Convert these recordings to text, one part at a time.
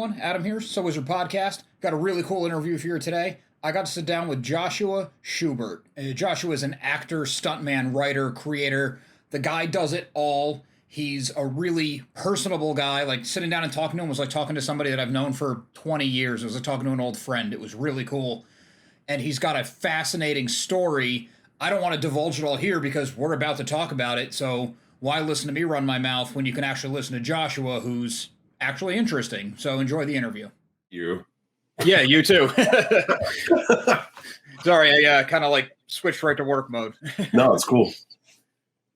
everyone. Adam here, So Is Your Podcast. Got a really cool interview for you today. I got to sit down with Joshua Schubart. Joshua is an actor, stuntman, writer, creator. The guy does it all. He's a really personable guy. Like, sitting down and talking to him was like talking to somebody that I've known for 20 years. It was like talking to an old friend. It was really cool. And he's got a fascinating story. I don't want to divulge it all here because we're about to talk about it. So why listen to me run my mouth when you can actually listen to Joshua, who's actually interesting? So enjoy the interview. You. Yeah, you too. Sorry, I kind of like switched right to work mode. No, it's cool.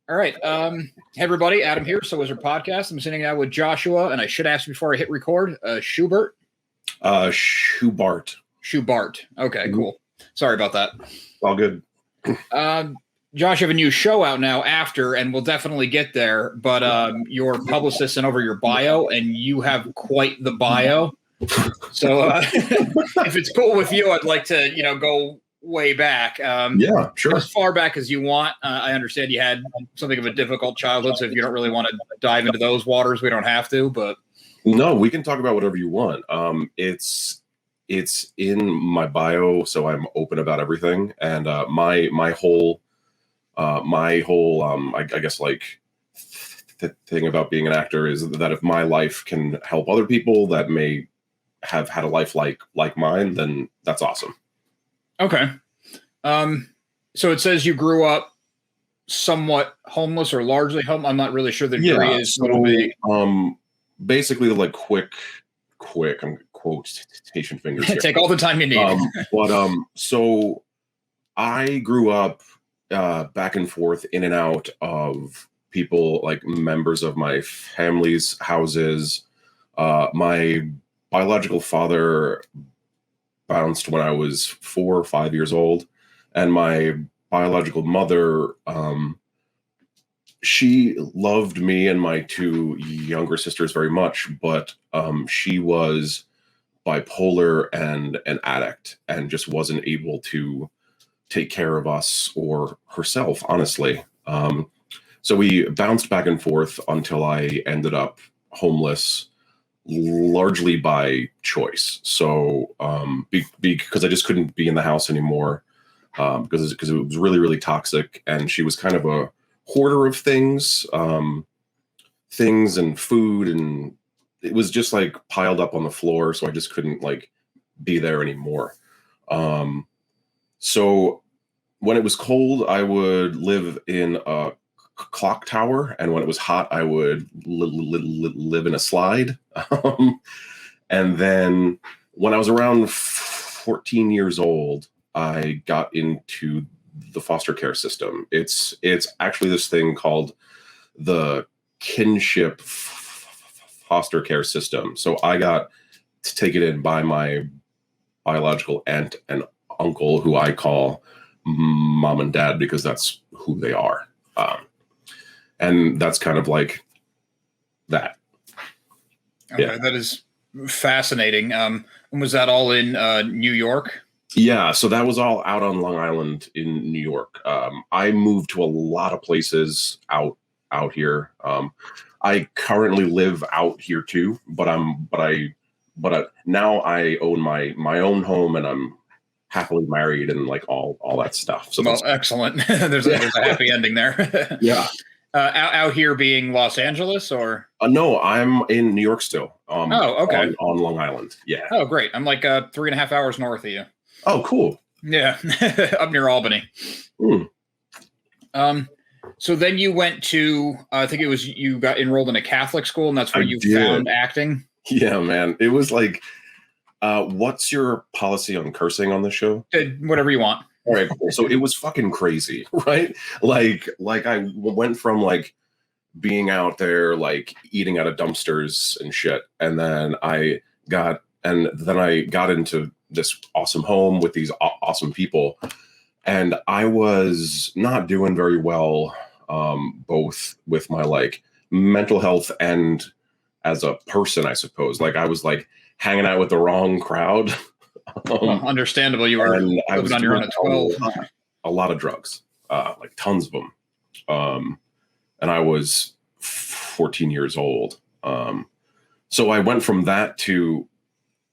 All right. Hey, everybody. Adam here, So Is Your Podcast. I'm sitting down with Joshua, and I should ask before I hit record, Schubart? Schubart. Schubart. Okay, cool. Sorry about that. All good. Josh, you have a new show out now after, and we'll definitely get there, but your publicist sent over your bio, and you have quite the bio. So if it's cool with you, I'd like to, go way back. Yeah, sure. As far back as you want. I understand you had something of a difficult childhood, so if you don't really want to dive into those waters, we don't have to, but. No, we can talk about whatever you want. It's in my bio, so I'm open about everything. And my whole I guess like thing about being an actor is that if my life can help other people that may have had a life like mine, then that's awesome. Okay. So it says you grew up somewhat homeless or largely home. I'm not really sure the degree is. So, basically, like quick, I'm quotation fingers here. Take all the time you need. So I grew up back and forth in and out of people, like members of my family's houses. My biological father bounced when I was 4 or 5 years old, and my biological mother, she loved me and my 2 younger sisters very much, but she was bipolar and an addict and just wasn't able to take care of us or herself, honestly. So we bounced back and forth until I ended up homeless, largely by choice. So because I just couldn't be in the house anymore, because it was really, really toxic, and she was kind of a hoarder of things and food, and it was just like piled up on the floor, so I just couldn't like be there anymore. So when it was cold, I would live in a clock tower, and when it was hot, I would live in a slide. And then when I was around 14 years old, I got into the foster care system. It's actually this thing called the kinship foster care system. So I got taken in by my biological aunt and uncle, who I call mom and dad because that's who they are. And that's kind of like that. Okay, Yeah. that is fascinating. And was that all in New York? Yeah, so that was all out on Long Island in New York. I moved to a lot of places out here. I currently live out here too, but now I own my own home, and I'm happily married and like all that stuff. So well, excellent. there's a happy ending there. Yeah. Out here being Los Angeles, or? No, I'm in New York still. Okay. On Long Island. Yeah. Oh, great. I'm like 3.5 hours north of you. Oh, cool. Yeah. Up near Albany. So then you went to, I think it was, you got enrolled in a Catholic school, and that's where you found acting. Yeah, man. It was like, what's your policy on cursing on the show? Whatever you want. All right, cool. So it was fucking crazy, right? Like I went from like being out there, like eating out of dumpsters and shit. And then I got into this awesome home with these awesome people. And I was not doing very well, both with my like mental health and as a person, I suppose. Like I was like hanging out with the wrong crowd. Well, understandable. You were living on your own at 12. A lot of drugs, like tons of them. And I was 14 years old. So I went from that to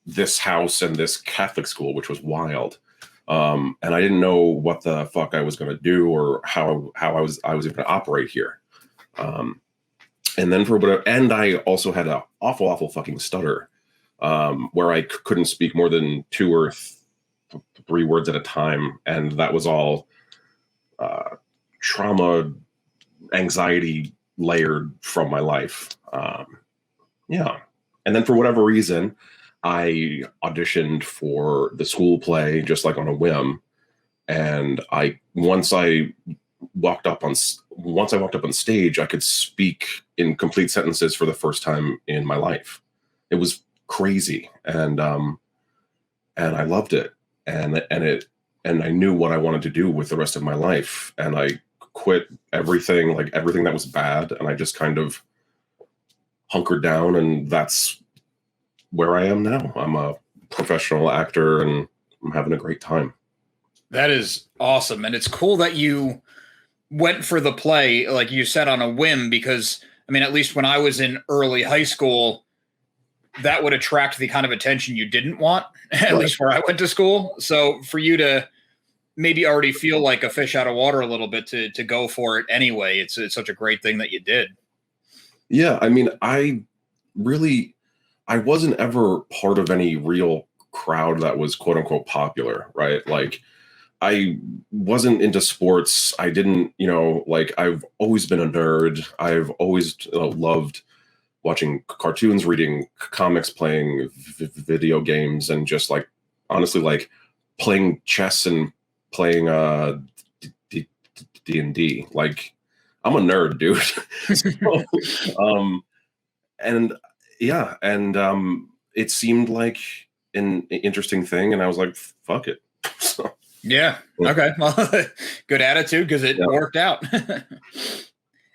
this house and this Catholic school, which was wild. And I didn't know what the fuck I was going to do or how I was even going to operate here. And then and I also had an awful fucking stutter, where I couldn't speak more than 2 or 3 words at a time. And that was all trauma, anxiety layered from my life. Yeah. And then for whatever reason, I auditioned for the school play just like on a whim. And once I walked up on stage, I could speak in complete sentences for the first time in my life. It was crazy. And I loved it. And I knew what I wanted to do with the rest of my life. And I quit everything that was bad. And I just kind of hunkered down, and that's where I am now. I'm a professional actor and I'm having a great time. That is awesome. And it's cool that you went for the play, like you said, on a whim, because I mean, at least when I was in early high school, that would attract the kind of attention you didn't want, at least where I went to school. So for you to maybe already feel like a fish out of water a little bit to go for it anyway, it's such a great thing that you did. Yeah. I mean, I wasn't ever part of any real crowd that was quote unquote popular, right? Like, I wasn't into sports. I didn't, I've always been a nerd. I've always loved watching cartoons, reading comics, playing video games, and just like, honestly, like playing chess and playing D&D. Like, I'm a nerd, dude. So, and yeah, and it seemed like an interesting thing, and I was like, fuck it. So, yeah. Okay. Well, good attitude, because it worked out.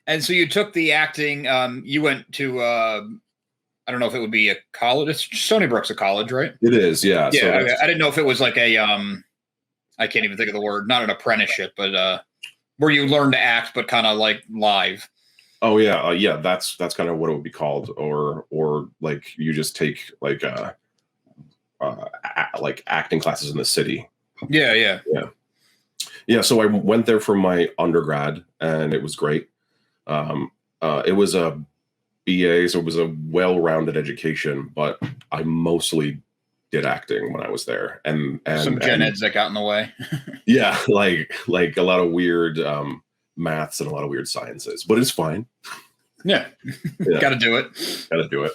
And so you took the acting. You went to I don't know if it would be a college. It's Stony Brook's a college, right? It is. Yeah. Yeah. So okay. I didn't know if it was like a I can't even think of the word. Not an apprenticeship, but where you learn to act, but kind of like live. Oh yeah, yeah. That's kind of what it would be called, or like you just take like acting classes in the city. Yeah. So I went there for my undergrad, and it was great. It was a BA, so it was a well-rounded education, but I mostly did acting when I was there, and some gen eds that got in the way. Yeah, like a lot of weird maths and a lot of weird sciences, but it's fine. Yeah. Got to do it.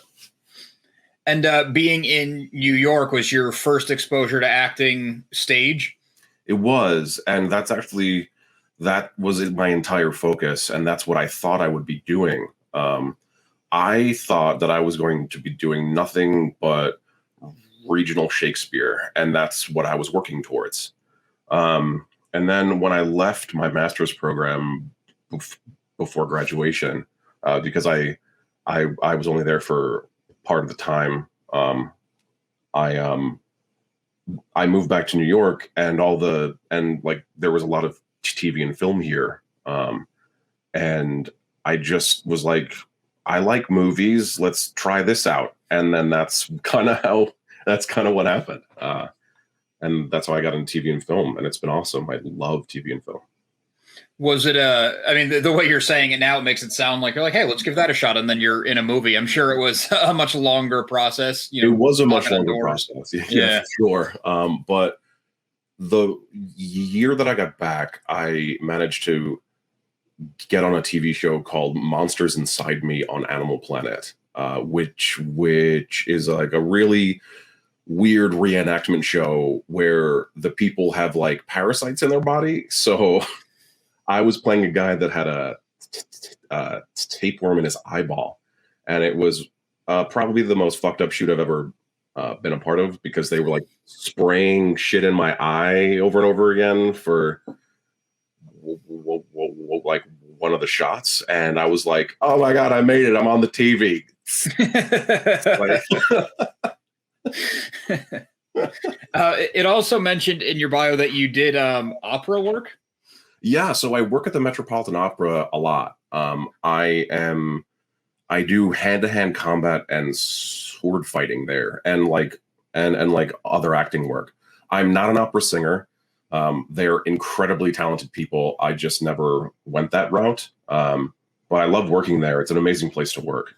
And being in New York was your first exposure to acting stage? It was, and that was my entire focus, and that's what I thought I would be doing. I thought that I was going to be doing nothing but regional Shakespeare, and that's what I was working towards. And then when I left my master's program before graduation, because I was only there for part of the time, I moved back to New York, and there was a lot of TV and film here, and I just was like, I like movies. Let's try this out, and then that's kind of what happened. And that's how I got into TV and film, and it's been awesome. I love TV and film. Was it I mean, the way you're saying it now, it makes it sound like you're like, hey, let's give that a shot, and then you're in a movie. I'm sure it was a much longer process. It was a much longer process. Yeah, for sure. But the year that I got back, I managed to get on a TV show called Monsters Inside Me on Animal Planet, which is like a really weird reenactment show where the people have like parasites in their body. So I was playing a guy that had a tapeworm in his eyeball, and it was probably the most fucked up shoot I've ever been a part of, because they were like spraying shit in my eye over and over again for like one of the shots, and I was like, oh my god, I made it, I'm on the TV. It also mentioned in your bio that you did opera work. Yeah, so I work at the Metropolitan Opera a lot. I do hand-to-hand combat and sword fighting there, and and like other acting work. I'm not an opera singer. They're incredibly talented people. I just never went that route. But I love working there. It's an amazing place to work.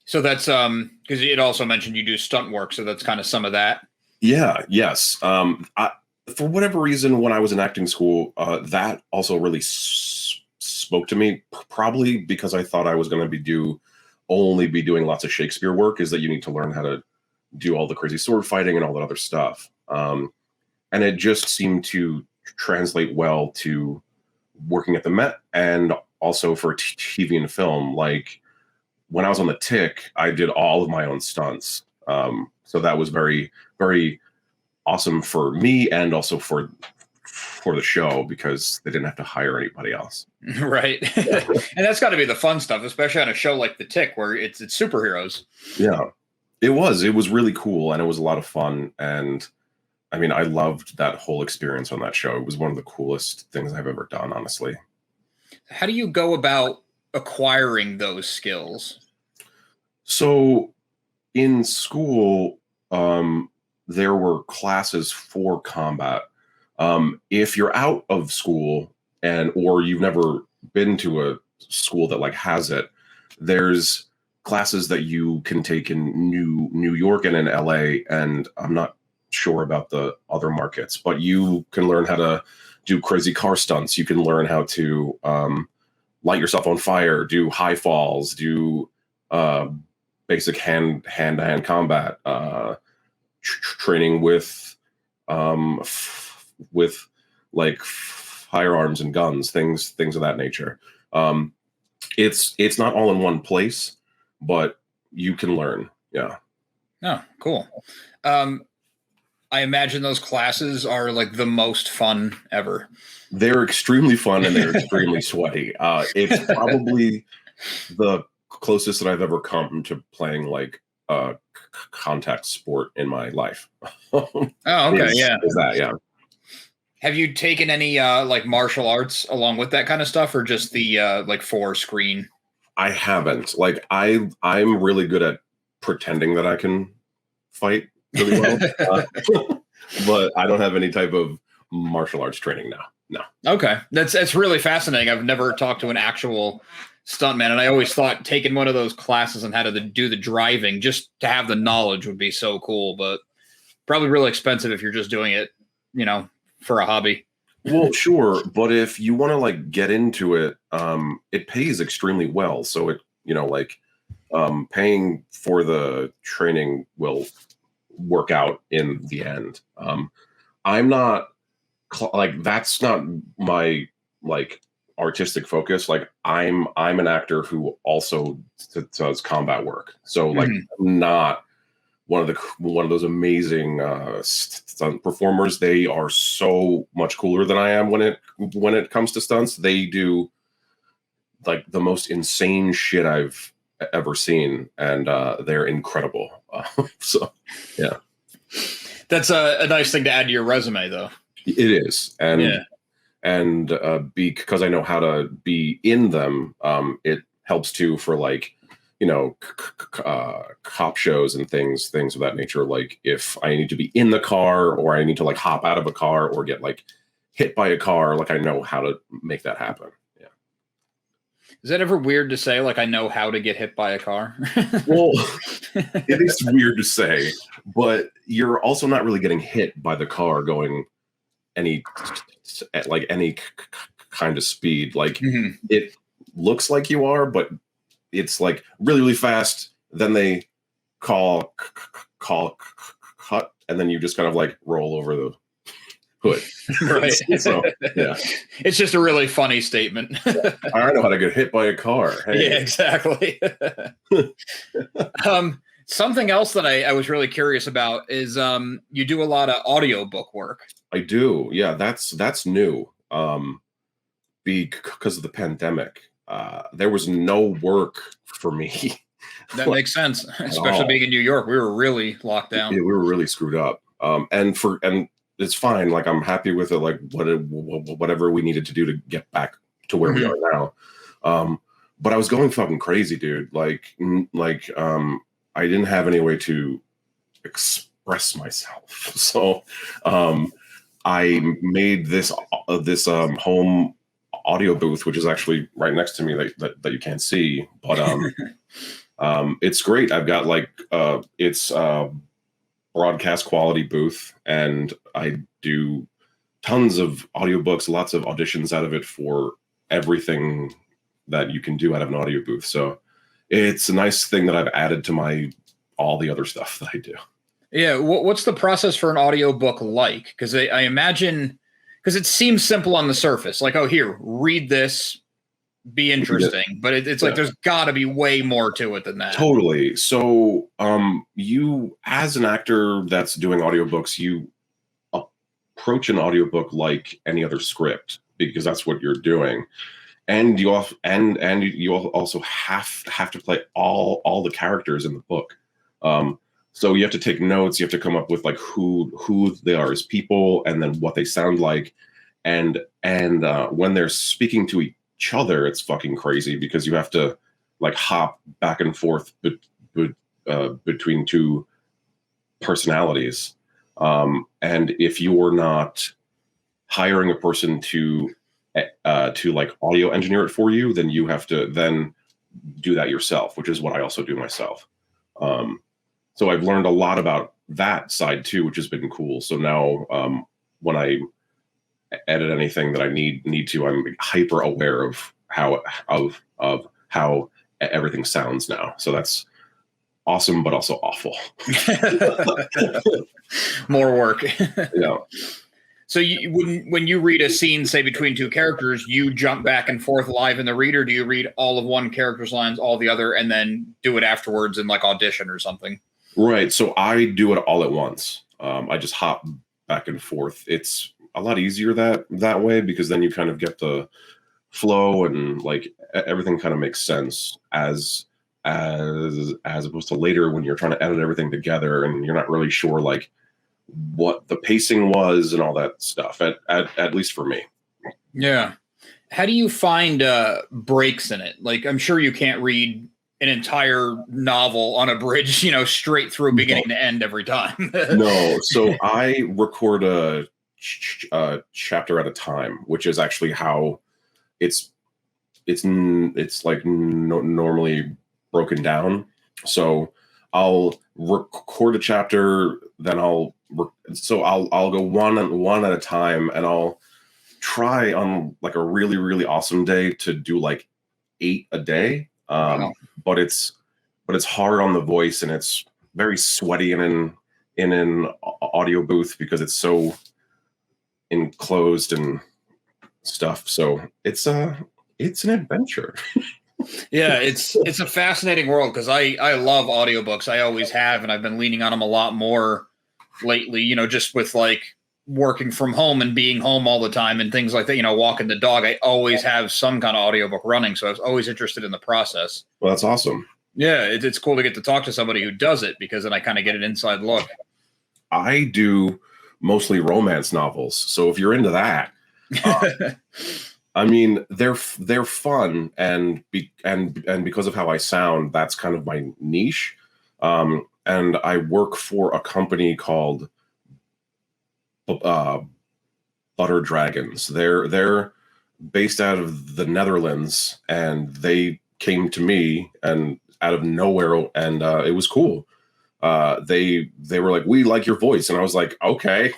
So that's because it also mentioned you do stunt work, so that's kind of some of that. Yeah, yes. For whatever reason, when I was in acting school, that also really spoke to me. Probably because I thought I was going to only be doing lots of Shakespeare work. Is that you need to learn how to do all the crazy sword fighting and all that other stuff. And it just seemed to translate well to working at the Met and also for TV and film. Like when I was on the Tick, I did all of my own stunts. So that was very, very awesome for me and also for the show because they didn't have to hire anybody else. Right. And that's got to be the fun stuff, especially on a show like The Tick where it's superheroes. Yeah, it was really cool and it was a lot of fun. And I mean, I loved that whole experience on that show. It was one of the coolest things I've ever done, honestly. How do you go about acquiring those skills? So in school, there were classes for combat. If you're out of school or you've never been to a school that like has it, there's classes that you can take in New York and in LA, and I'm not sure about the other markets, but you can learn how to do crazy car stunts. You can learn how to light yourself on fire, do high falls, do basic hand-to-hand combat, training with like firearms and guns, things of that nature. It's not all in one place, but you can learn. Yeah. Oh, cool. I imagine those classes are like the most fun ever. They're extremely fun and they're extremely sweaty. It's probably the closest that I've ever come to playing like a contact sport in my life. Oh, okay. Is that, yeah. Have you taken any like martial arts along with that kind of stuff, or just the like for screen? I haven't. Like I'm really good at pretending that I can fight really well, but I don't have any type of martial arts training now. No. Okay, that's really fascinating. I've never talked to an actual stuntman, and I always thought taking one of those classes on how to do the driving just to have the knowledge would be so cool, but probably really expensive if you're just doing it, for a hobby. Well, sure, but if you want to like get into it, it pays extremely well. So it, paying for the training will work out in the end. I'm not that's not my like artistic focus. Like I'm an actor who also does combat work. So like I'm not one of those amazing stunt performers. They are so much cooler than I am when it comes to stunts. They do like the most insane shit I've ever seen, and they're incredible. So yeah, that's a nice thing to add to your resume, though. It is, and because I know how to be in them, it helps too for like cop shows and things of that nature. Like if I need to be in the car or I need to like hop out of a car or get like hit by a car, like I know how to make that happen. Yeah. Is that ever weird to say? Like I know how to get hit by a car? Well, it is weird to say, but you're also not really getting hit by the car going any kind of speed. Like it looks like you are, but it's like really, really fast. Then they call cut, and then you just kind of like roll over the hood. Right. So, yeah. It's just a really funny statement. I know how to get hit by a car. Hey. Yeah, exactly. Something else that I was really curious about is you do a lot of audiobook work. I do. Yeah, that's new. Because of the pandemic. There was no work for me. That makes sense, especially being in New York. We were really locked down. Yeah, we were really screwed up. And it's fine. Like I'm happy with it. Like whatever we needed to do to get back to where we are now. But I was going fucking crazy, dude. I didn't have any way to express myself. So I made this home audio booth, which is actually right next to me that you can't see, but it's great. I've got like it's broadcast quality booth, and I do tons of audiobooks, lots of auditions out of it for everything that you can do out of an audio booth. So it's a nice thing that I've added to all the other stuff that I do. Yeah. What's the process for an audiobook like? Because I imagine, because it seems simple on the surface, like, oh, here, read this, be interesting. But it's like there's got to be way more to it than that. Totally. So you, as an actor that's doing audiobooks, you approach an audiobook like any other script, because that's what you're doing. And you also have to play all the characters in the book. So you have to take notes. You have to come up with like who they are as people, and then what they sound like, and when they're speaking to each other, it's fucking crazy, because you have to like hop back and forth between two personalities. And if you're not hiring a person to like audio engineer it for you, then you have to then do that yourself, which is what I also do myself. So I've learned a lot about that side too, which has been cool. So now when I edit anything that I need to, I'm hyper aware of how everything sounds now. So that's awesome, but also awful. More work. Yeah. So when you read a scene, say between two characters, you jump back and forth live in the reader. Do you read all of one character's lines, all the other, and then do it afterwards in like audition or something? Right. So I do it all at once. I just hop back and forth. It's a lot easier that way, because then you kind of get the flow, and like everything kind of makes sense as opposed to later when you're trying to edit everything together and you're not really sure like what the pacing was and all that stuff, at least for me. Yeah. How do you find breaks in it? Like, I'm sure you can't read an entire novel on a bridge, straight through beginning to end every time. No. So I record a chapter at a time, which is actually how it's like normally broken down. So I'll record a chapter, then I'll go one at a time, and I'll try on like a really, really awesome day to do like 8 a day. Wow. But it's hard on the voice, and it's very sweaty in an audio booth because it's so enclosed and stuff. So it's an adventure. Yeah, it's a fascinating world, because I love audiobooks. I always have, and I've been leaning on them a lot more lately, just with like working from home and being home all the time and things like that, walking the dog. I always have some kind of audiobook running. So I was always interested in the process. Well, that's awesome. Yeah, it's cool to get to talk to somebody who does it, because then I kind of get an inside look. I do mostly romance novels. So if you're into that, I mean, they're fun, and because of how I sound, that's kind of my niche. And I work for a company called Butter Dragons. They're based out of the Netherlands, and they came to me and out of nowhere, and it was cool. They were like, "We like your voice," and I was like, "Okay."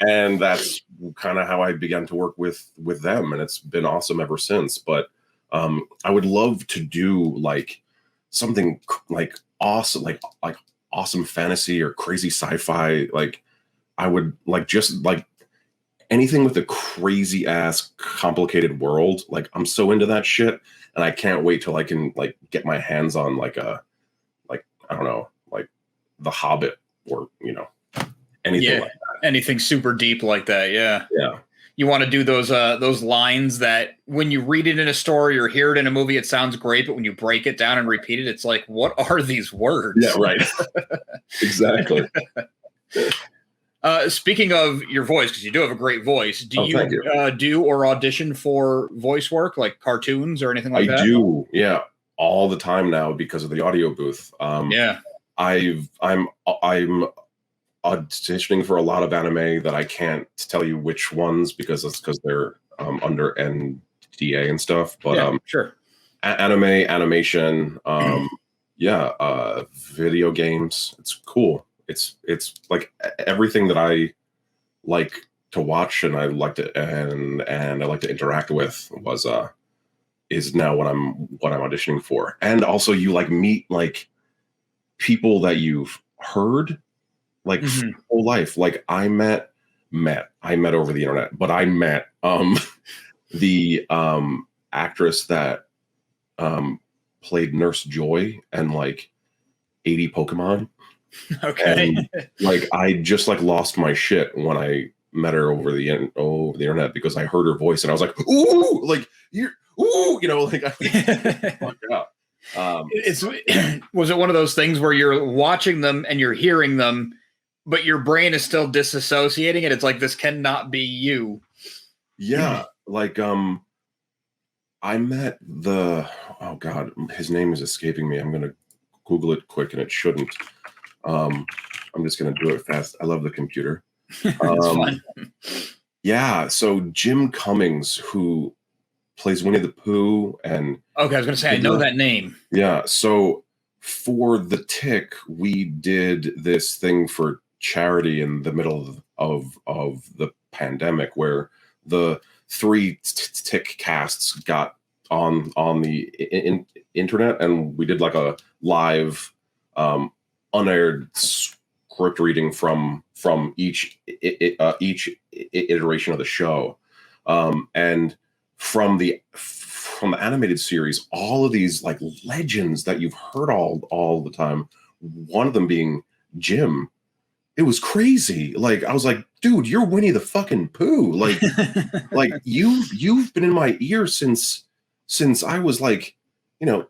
And that's kind of how I began to work with them, and it's been awesome ever since. But I would love to do like something like awesome, like awesome fantasy or crazy sci-fi. Like I would like just like anything with a crazy ass complicated world. Like I'm so into that shit, and I can't wait till I can like get my hands on like I don't know, like The Hobbit, or anything like that. Anything super deep like that. Yeah. Yeah. You want to do those lines that when you read it in a story or hear it in a movie, it sounds great, but when you break it down and repeat it, it's like, what are these words? Yeah, right. Exactly. Speaking of your voice, because you do have a great voice, do you do or audition for voice work, like cartoons or anything like that? I do, yeah, all the time now because of the audio booth. Yeah. I'm auditioning for a lot of anime that I can't tell you which ones because they're under NDA and stuff. But Yeah, sure. anime, animation, video games. It's cool. It's like everything that I like to watch and I like to and I like to interact with was is now what I'm auditioning for. And also you like meet like people that you've heard like for your whole life. Like I met over the internet, but I met the actress that played Nurse Joy and like 80 Pokemon. Okay. And like I just like lost my shit when I met her over the internet because I heard her voice and I was like, ooh, like you're ooh, you know, like I fuck up. It's was it one of those things where you're watching them and you're hearing them, but your brain is still disassociating it? It's like this cannot be you. Yeah, like I met oh god, his name is escaping me. I'm gonna Google it quick and it shouldn't. I'm just gonna do it fast. I love the computer. It's fun. Yeah, so Jim Cummings, who plays Winnie the Pooh, and Okay, I was gonna say I know that name. yeah. So for the Tick, we did this thing for charity in the middle of the pandemic, where the three Tick casts got on the internet, and we did like a live unaired script reading from each iteration of the show, and from the animated series, all of these like legends that you've heard all the time. One of them being Jim. It was crazy. Like I was like, dude, you're Winnie the fucking Pooh. Like like you've been in my ear since I was like, you know,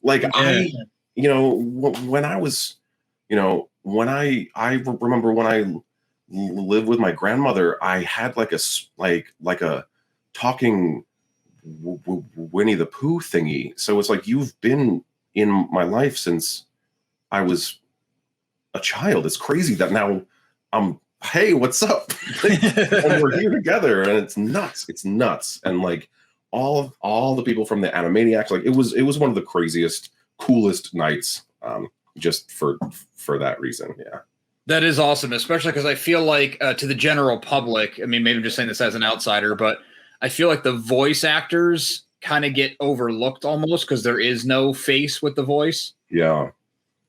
like I, you know, when I was, you know, when I remember when I lived with my grandmother, I had like a talking Winnie the Pooh thingy. So it's like you've been in my life since I was a child. It's crazy that now hey, what's up? And we're here together, and it's nuts. It's nuts. And like all the people from the Animaniacs, like it was one of the craziest, coolest nights. Just for that reason, yeah. That is awesome, especially because I feel like to the general public, I mean, maybe I'm just saying this as an outsider, but I feel like the voice actors kind of get overlooked almost because there is no face with the voice. Yeah.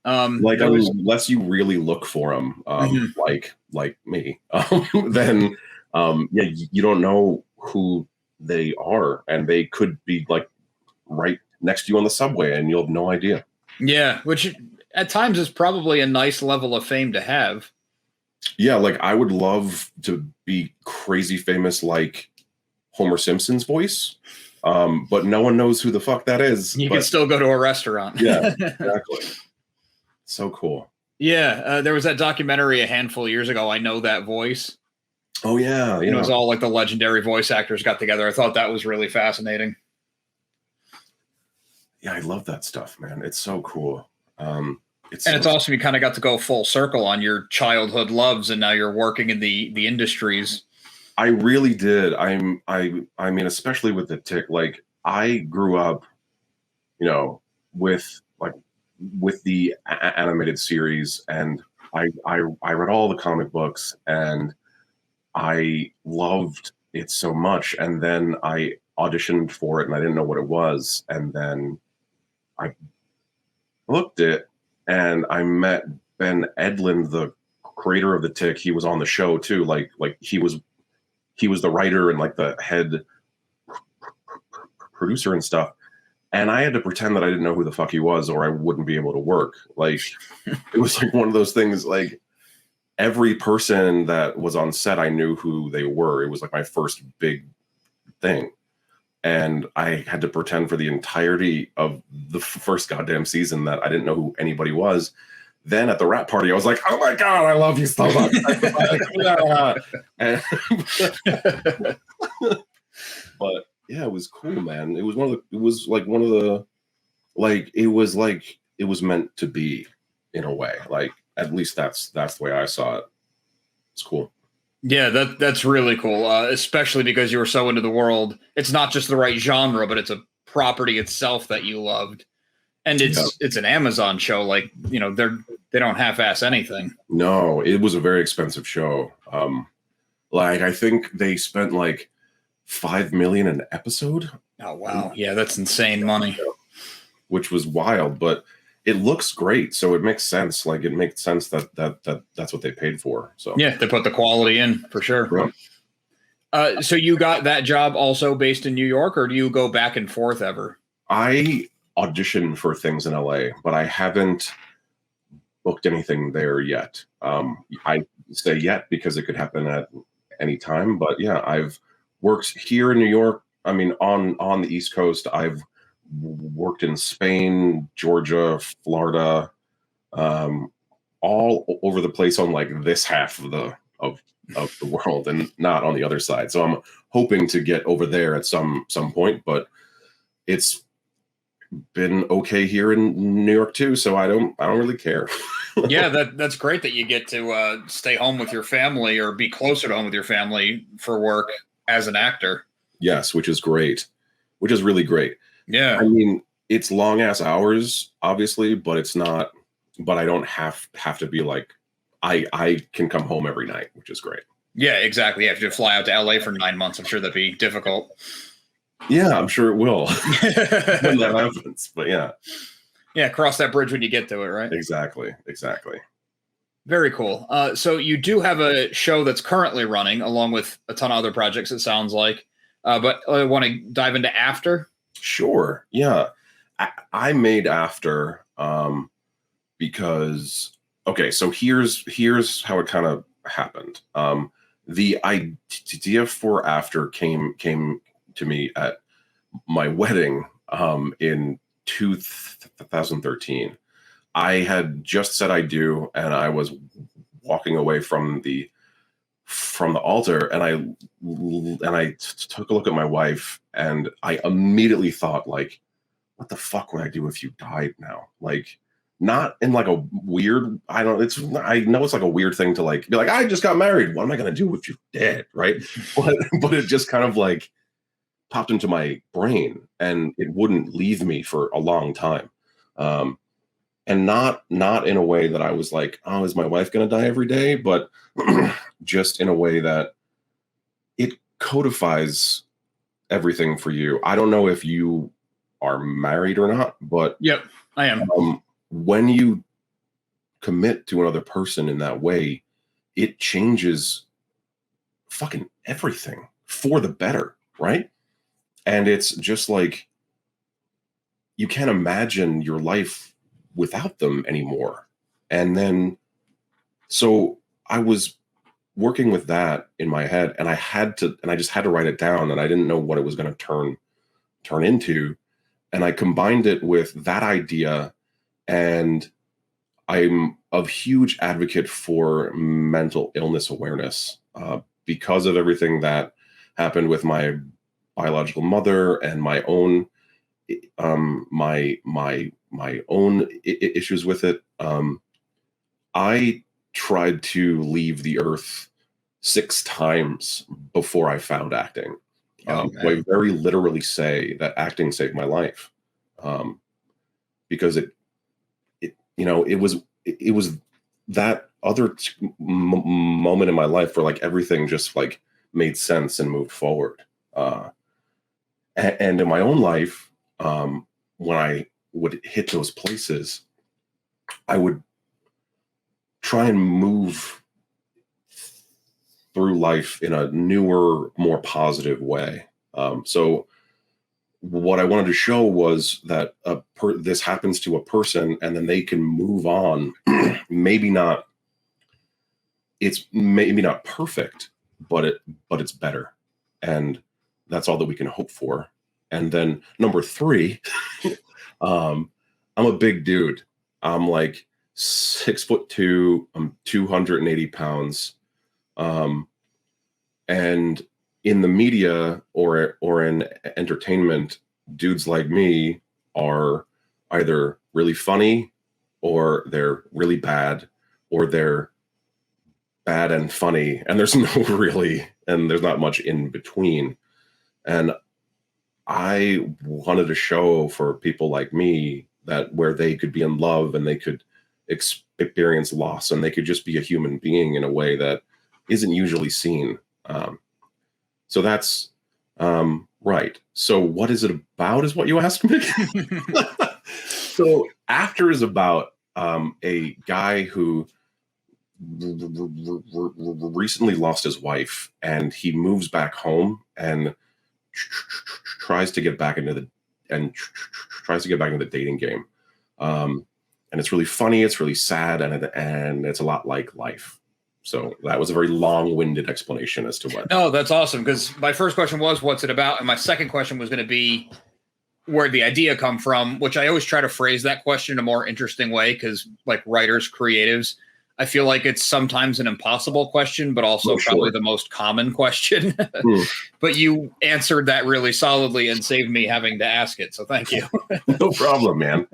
Like unless you really look for them, like me, then yeah, you don't know who they are, and they could be like right next to you on the subway, and you'll have no idea. Yeah, which at times is probably a nice level of fame to have. Yeah, like I would love to be crazy famous like Homer Simpson's voice, but no one knows who the fuck that is. You can still go to a restaurant. Yeah, exactly. So cool. Yeah, there was that documentary a handful of years ago, I Know That Voice. Oh, yeah. It was all like the legendary voice actors got together. I thought that was really fascinating. Yeah, I love that stuff, man. It's so cool. It's awesome you kind of got to go full circle on your childhood loves, and now you're working in the industries. I really did. I mean, especially with the Tick, like I grew up, you know, with the animated series, and I read all the comic books, and I loved it so much. And then I auditioned for it, and I didn't know what it was, and then I looked it, and I met Ben Edlund, the creator of the Tick. He was on the show too. Like he was the writer and like the head producer and stuff. And I had to pretend that I didn't know who the fuck he was, or I wouldn't be able to work. Like it was like one of those things. Like every person that was on set, I knew who they were. It was like my first big thing. And I had to pretend for the entirety of the first goddamn season that I didn't know who anybody was. Then at the rap party, I was like, "Oh my god, I love you so much!" But yeah, it was cool, man. It was like it was meant to be. in a way. Like, at least that's the way I saw it. It's cool. Yeah, that's really cool, especially because you were so into the world. It's not just the right genre, but it's a property itself that you loved, and it's an Amazon show. Like, they don't half-ass anything. No, it was a very expensive show. Like, I think they spent like $5 million an episode. Oh wow, yeah, that's insane money. Which was wild, but it looks great, so it makes sense. Like, it makes sense that that's what they paid for. So yeah, they put the quality in for sure. Yeah. So you got that job also based in New York, or do you go back and forth ever? I audition for things in LA, but I haven't booked anything there yet. I say yet because it could happen at any time, but yeah, I've worked here in New York. I mean, on the East Coast, I've worked in Spain, Georgia, Florida, all over the place on like this half of the world, and not on the other side. So I'm hoping to get over there at some point, but it's been okay here in New York too. So I don't really care. Yeah, that's great that you get to stay home with your family or be closer to home with your family for work as an actor. Yes, which is great, which is really great. Yeah. I mean, it's long ass hours, obviously, but it's not. But I don't have to be like, I can come home every night, which is great. Yeah, exactly. You have to fly out to LA for 9 months. I'm sure that'd be difficult. Yeah, I'm sure it will when that happens. But yeah. Yeah, cross that bridge when you get to it, right? Exactly. Very cool. So you do have a show that's currently running, along with a ton of other projects, it sounds like. But I want to dive into After. Sure. Yeah. I made After because, okay, so here's how it kind of happened. The idea for After came to me at my wedding in 2013. I had just said I do, and I was walking away from the altar, and I took a look at my wife, and I immediately thought, like, what the fuck would I do if you died now? Like, not in like a weird, I know it's like a weird thing to like be like, I just got married. What am I gonna do if you're dead? Right. But it just kind of like popped into my brain, and it wouldn't leave me for a long time. And not in a way that I was like, oh, is my wife gonna die every day? But just in a way that it codifies everything for you. I don't know if you are married or not, but yep, I am. When you commit to another person in that way, it changes fucking everything for the better, right? And it's just like, you can't imagine your life without them anymore. And then, so I was working with that in my head, and I just had to write it down, and I didn't know what it was going to turn into. And I combined it with that idea, and I'm a huge advocate for mental illness awareness because of everything that happened with my biological mother and my own my own issues with it. I tried to leave the earth 6 times before I found acting. So I very literally say that acting saved my life, because it was that other moment in my life where like everything just like made sense and moved forward. And in my own life, when I would hit those places, I would try and move through life in a newer, more positive way. So what I wanted to show was that this happens to a person, and then they can move on. It's maybe not perfect, but it's better, and that's all that we can hope for. And then number 3, I'm a big dude. I'm like 6'2". I'm 280 pounds. And in the media or in entertainment, dudes like me are either really funny or they're really bad, or they're bad and funny, and there's no really, and there's not much in between. And I wanted a show for people like me that where they could be in love and they could experience loss and they could just be a human being in a way that isn't usually seen. So that's right. So what is it about is what you asked me. So After is about a guy who recently lost his wife, and he moves back home and tries to get back into the dating game. And it's really funny, it's really sad, and it's a lot like life. So that was a very long-winded explanation as to what. No, that's awesome, because my first question was, what's it about? And my second question was going to be, where'd the idea come from? Which I always try to phrase that question in a more interesting way, because like writers, creatives, I feel like it's sometimes an impossible question, but also probably the most common question. But you answered that really solidly and saved me having to ask it. So thank you. No problem, man.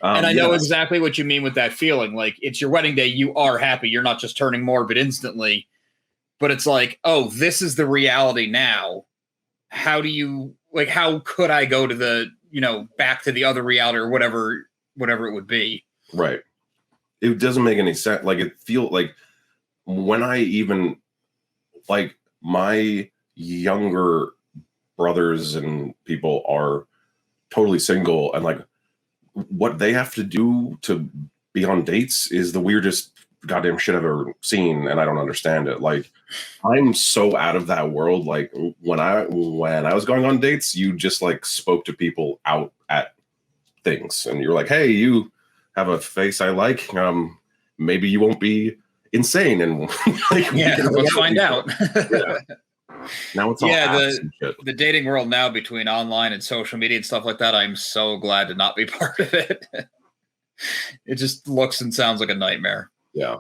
And I know exactly what you mean with that feeling. Like, it's your wedding day. You are happy. You're not just turning morbid instantly, but it's like, oh, this is the reality now. How do you, like, how could I go to the, back to the other reality or whatever it would be? Right. It doesn't make any sense. Like, it feels like when I even, like, my younger brothers and people are totally single, and like what they have to do to be on dates is the weirdest goddamn shit I've ever seen, and I don't understand it. Like, I'm so out of that world. Like, when I was going on dates, you just like spoke to people out at things, and you're like, hey, you have a face I like. Maybe you won't be insane, and like, let's find out. Yeah. Now it's all the dating world now, between online and social media and stuff like that, I'm so glad to not be part of it. It just looks and sounds like a nightmare. Yeah.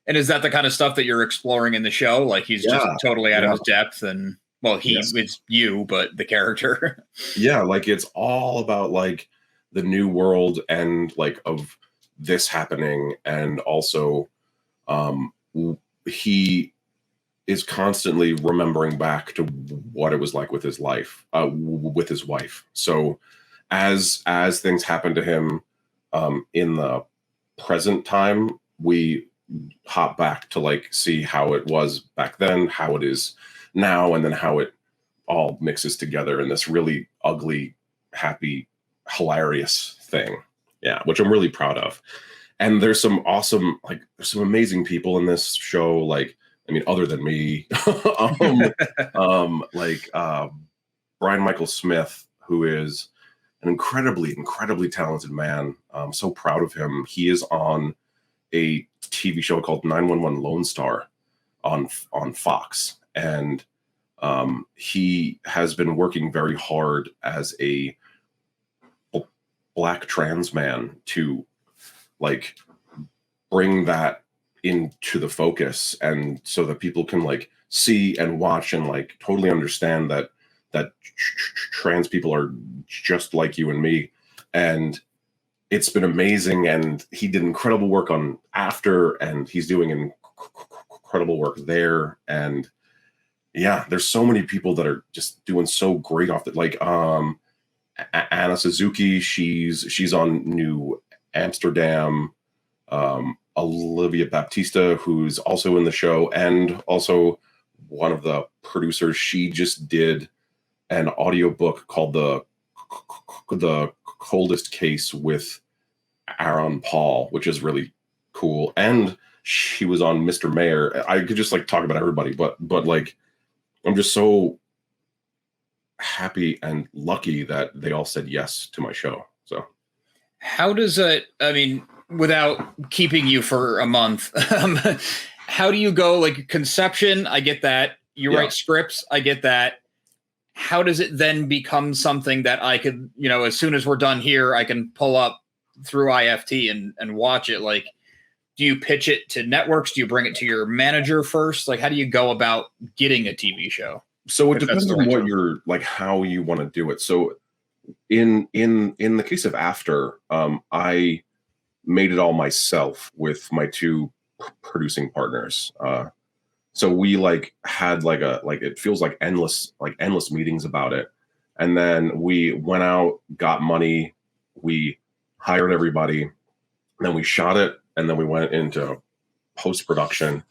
And is that the kind of stuff that you're exploring in the show? Like, he's just totally out of his depth, and well, it's you, but the character. Yeah, like, it's all about like the new world and like of this happening, and also he is constantly remembering back to what it was like with his life, with his wife. So as things happen to him in the present time, we hop back to like see how it was back then, how it is now, and then how it all mixes together in this really ugly, happy, hilarious thing. Yeah, which I'm really proud of. And there's some awesome, like, there's some amazing people in this show. Like, I mean, other than me, Brian Michael Smith, who is an incredibly, incredibly talented man. I'm so proud of him. He is on a TV show called 911 Lone Star on Fox. And he has been working very hard as a Black trans man to like bring that into the focus, and so that people can like see and watch and like totally understand that trans people are just like you and me. And it's been amazing, and he did incredible work on After, and he's doing incredible work there. And yeah, there's so many people that are just doing so great off that, like Anna Suzuki, she's on New Amsterdam. Olivia Baptista, who's also in the show and also one of the producers, she just did an audiobook called the Coldest Case with Aaron Paul, which is really cool. And she was on Mr. Mayor. I could just like talk about everybody, but like, I'm just so happy and lucky that they all said yes to my show. So how does it, I mean, without keeping you for a month, how do you go, like, conception? I get that. You write scripts. I get that. How does it then become something that I could, as soon as we're done here, I can pull up through IFT and watch it? Like, do you pitch it to networks? Do you bring it to your manager first? Like, how do you go about getting a TV show? So it depends on what you're like, how you want to do it. So in the case of After, I made it all myself with my two producing partners. So we like had like it feels like endless meetings about it. And then we went out, got money, we hired everybody, then we shot it, and then we went into post-production.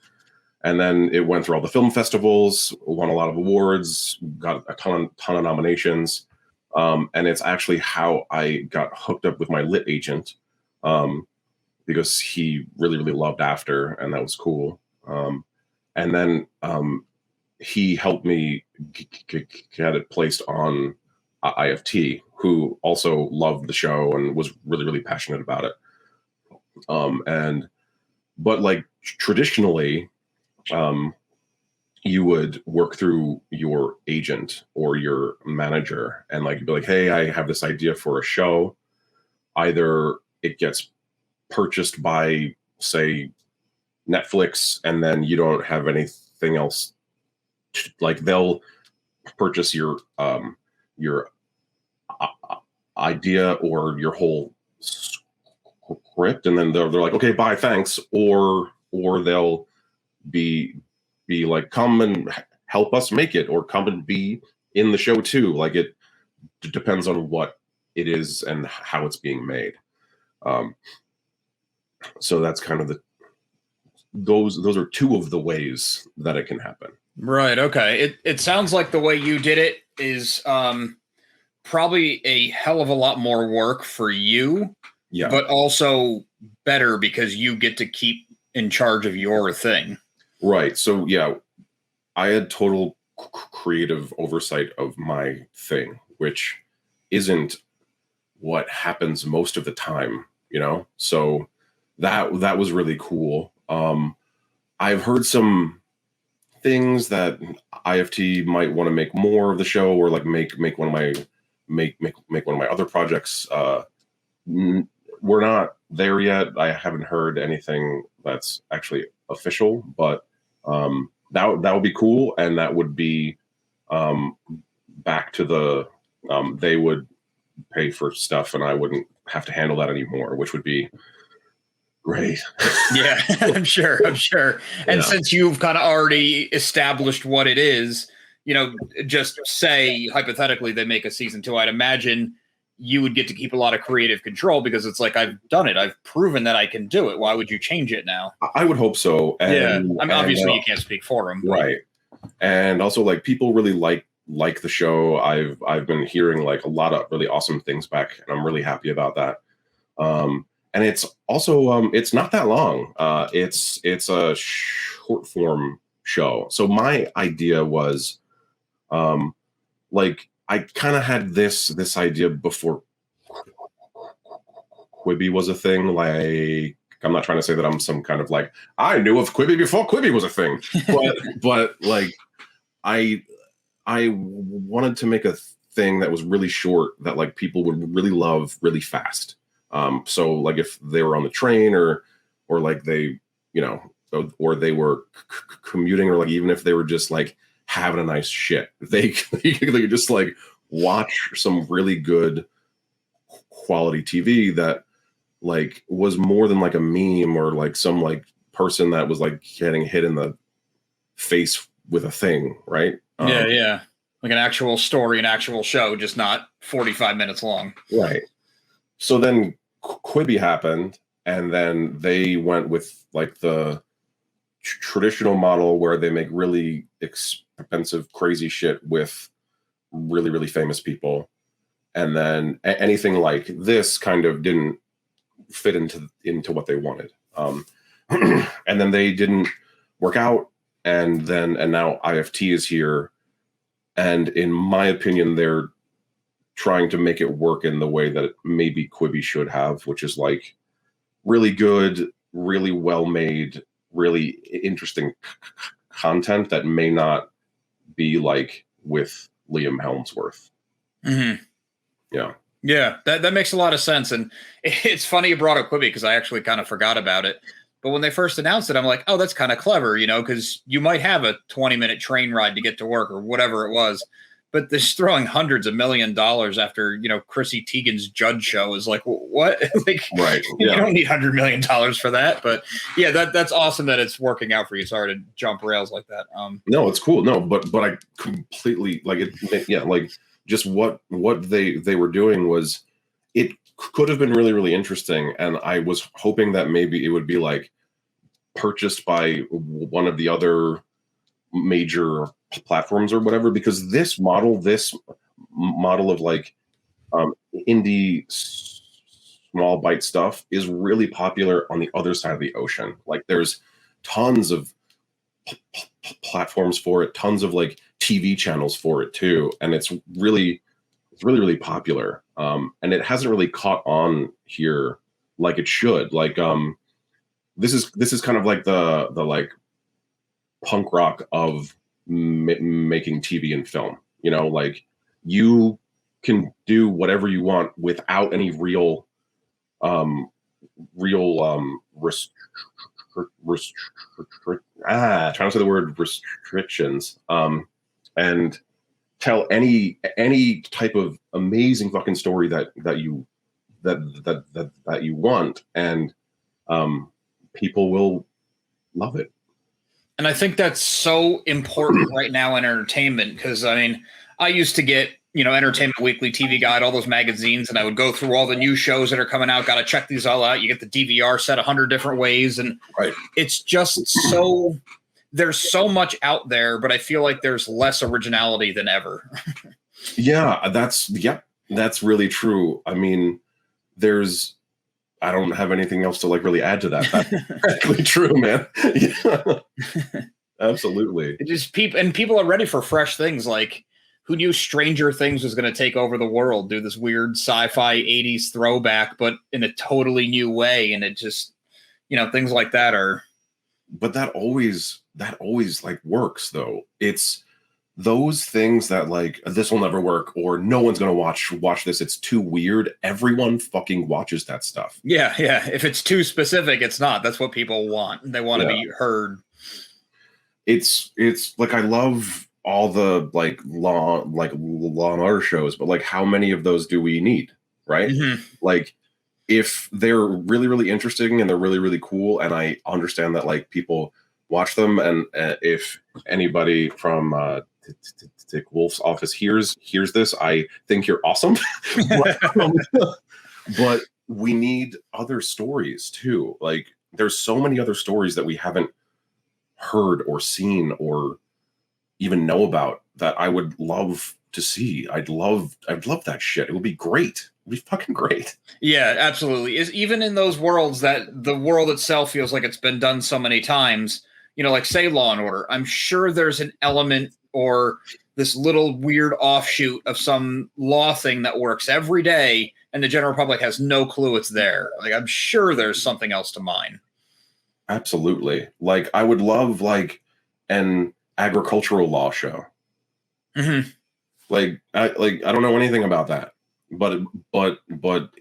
And then it went through all the film festivals, won a lot of awards, got a ton of nominations. And it's actually how I got hooked up with my lit agent, because he really, really loved After, and that was cool. And then he helped me get it placed on IFT, who also loved the show and was really, really passionate about it. But like traditionally, you would work through your agent or your manager and like be like, hey, I have this idea for a show. Either it gets purchased by, say, Netflix, and then you don't have anything else. Like they'll purchase your idea or your whole script, and then they're like, okay, bye, thanks. Or they'll be like, come and help us make it, or come and be in the show too. Like it depends on what it is and how it's being made. So that's kind of those are two of the ways that it can happen. Right. Okay. It sounds like the way you did it is probably a hell of a lot more work for you, Yeah, but also better because you get to keep in charge of your thing. Right. So yeah, I had total creative oversight of my thing, which isn't what happens most of the time, you know? So that was really cool. I've heard some things that IFT might want to make more of the show, or like make one of my other projects. We're not there yet. I haven't heard anything that's actually official, but that would be cool, and that would be back to the they would pay for stuff, and I wouldn't have to handle that anymore, which would be great. Yeah, I'm sure. And since you've kind of already established what it is, just say hypothetically they make a season 2, I'd imagine you would get to keep a lot of creative control because it's like, I've done it. I've proven that I can do it. Why would you change it now? I would hope so. And, yeah. I mean, obviously you can't speak for them. Right. And also like people really like the show. I've been hearing like a lot of really awesome things back, and I'm really happy about that. And it's also it's not that long. It's a short form show. So my idea was like I kind of had this idea before Quibi was a thing. Like, I'm not trying to say that I'm some kind of like, I knew of Quibi before Quibi was a thing, but like I wanted to make a thing that was really short that like people would really love really fast. So like if they were on the train or like they, or they were commuting, or like even if they were just like having a nice shit, they could just like watch some really good quality TV that like was more than like a meme or like some like person that was like getting hit in the face with a thing, right? Yeah. Like an actual story, an actual show, just not 45 minutes long. Right. So then Quibi happened, and then they went with like the traditional model where they make really expensive, crazy shit with really, really famous people. And then anything like this kind of didn't fit into what they wanted. And then they didn't work out. And now IFT is here. And in my opinion, they're trying to make it work in the way that maybe Quibi should have, which is like really good, really well made, really interesting content that may not be like with Liam Helmsworth. Mm-hmm. Yeah, that makes a lot of sense. And it's funny you brought up Quibi because I actually kind of forgot about it. But when they first announced it, I'm like, oh, that's kind of clever, because you might have a 20-minute train ride to get to work or whatever it was. but this throwing hundreds of $1 million after, Chrissy Teigen's Judge show is like, what? Like, Right. you Yeah. don't need $100 million for that. But yeah, that's awesome that it's working out for you. Sorry to jump rails like that. No, it's cool. No, but I completely like it. Yeah, like just what they were doing was, it could have been really, really interesting. And I was hoping that maybe it would be like purchased by one of the other major platforms or whatever, because this model of like indie small bite stuff is really popular on the other side of the ocean. Like there's tons of platforms for it, tons of like TV channels for it too, and it's really really popular. And it hasn't really caught on here like it should. Like this is kind of like the like punk rock of making TV and film. Like you can do whatever you want without any real trying to say the word restrictions, and tell any type of amazing fucking story that you want, and people will love it. And I think that's so important right now in entertainment, because I mean, I used to get, Entertainment Weekly, TV Guide, all those magazines, and I would go through all the new shows that are coming out. Got to check these all out. You get the DVR set 100 different ways, and Right. It's just so there's so much out there, but I feel like there's less originality than ever. Yeah, that's really true. I mean, I don't have anything else to like really add to that. That's really true, man. Yeah. Absolutely. It just people are ready for fresh things. Like, who knew Stranger Things was going to take over the world, do this weird sci-fi 80s throwback, but in a totally new way. And it just, things like that are. But that always like works though. It's those things that like, this will never work, or no one's going to watch this. It's too weird. Everyone fucking watches that stuff. Yeah. Yeah. If it's too specific, it's not. That's what people want. They want to be heard. It's like, I love all the like law and order shows, but like how many of those do we need? Right. Mm-hmm. Like if they're really, really interesting and they're really, really cool, and I understand that like people watch them, and if anybody from Dick Wolf's office hears this, I think you're awesome. But we need other stories too. Like there's so many other stories that we haven't heard or seen or even know about that I would love to see. I'd love that shit. It would be great. It would be fucking great. Yeah, absolutely. Is even in those worlds that the world itself feels like it's been done so many times, like say Law and Order, I'm sure there's an element or this little weird offshoot of some law thing that works every day, and the general public has no clue it's there. Like, I'm sure there's something else to mine. Absolutely. Like I would love like an agricultural law show. Mm-hmm. Like I don't know anything about that, but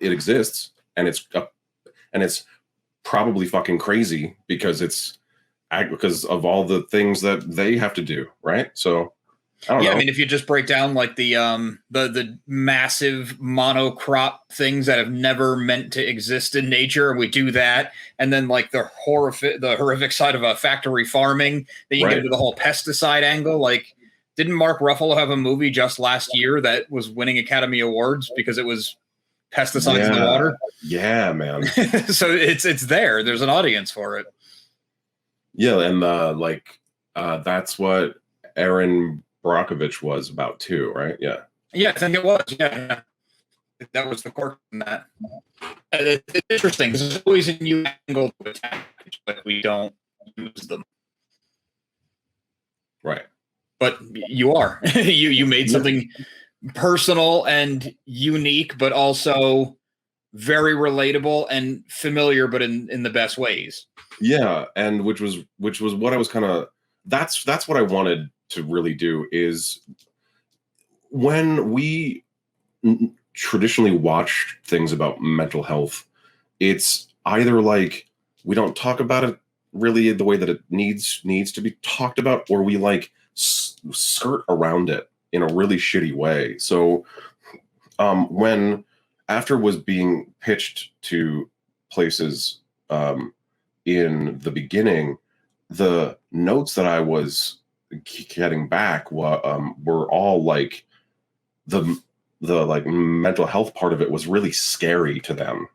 it exists, and it's probably fucking crazy because because of all the things that they have to do, right? So I don't know. I mean, if you just break down like the massive monocrop things that have never meant to exist in nature, and we do that, and then like the horrific side of a factory farming, then you get into the whole pesticide angle. Like, didn't Mark Ruffalo have a movie just last year that was winning Academy Awards because it was pesticides in the water? Yeah, man. So it's there. There's an audience for it. Yeah, and that's what Aaron Brockovich was about too, right? Yeah. Yeah, I think it was. Yeah. That was the quirk in that. It's interesting because there's always a new angle to attack, but we don't use them. Right. But you are. you made something personal and unique, but also very relatable and familiar, but in the best ways. Yeah, and which was what I was kind of that's what I wanted to really do, is when we traditionally watch things about mental health, it's either like we don't talk about it really the way that it needs to be talked about, or we like skirt around it. in a really shitty way. So when after was being pitched to places in the beginning, the notes that I was getting back were all like the like mental health part of it was really scary to them,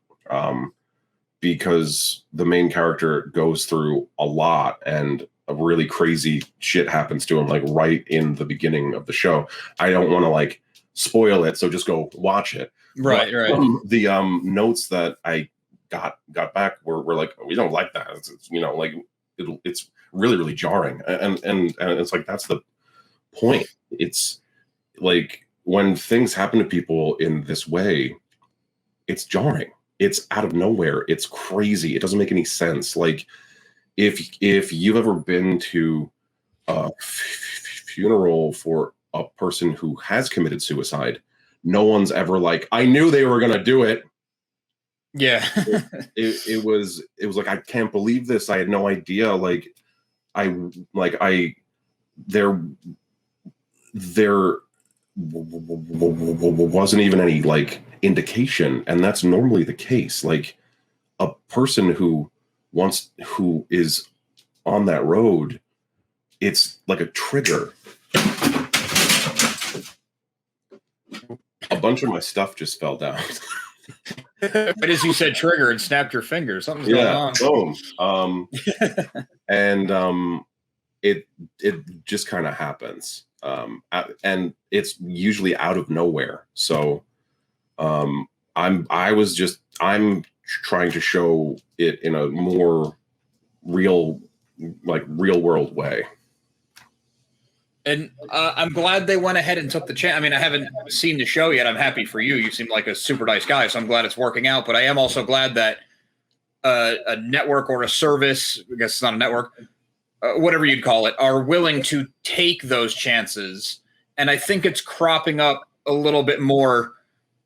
because the main character goes through a lot and a really crazy shit happens to him like right in the beginning of the show. I don't want to like spoil it, so just go watch it. Right, but, right. The notes that I got back were like, we don't like that. It's like it's really really jarring, and it's like that's the point. It's like when things happen to people in this way, it's jarring. It's out of nowhere. It's crazy. It doesn't make any sense. Like if you've ever been to a funeral for a person who has committed suicide, no one's ever like, I knew they were gonna do it. Yeah. it was like, I can't believe this. I had no idea. There wasn't even any like indication, and that's normally the case. Like a person who is on that road, it's like a trigger. A bunch of my stuff just fell down. But as you said, trigger and snapped your finger. Something's going on. Boom. And it just kind of happens, and it's usually out of nowhere. So I'm trying to show it in a more real world way. And I'm glad they went ahead and took the chance. I mean, I haven't seen the show yet. I'm happy for you. You seem like a super nice guy, so I'm glad it's working out. But I am also glad that a network or a service, I guess it's not a network, whatever you'd call it, are willing to take those chances. And I think it's cropping up a little bit more.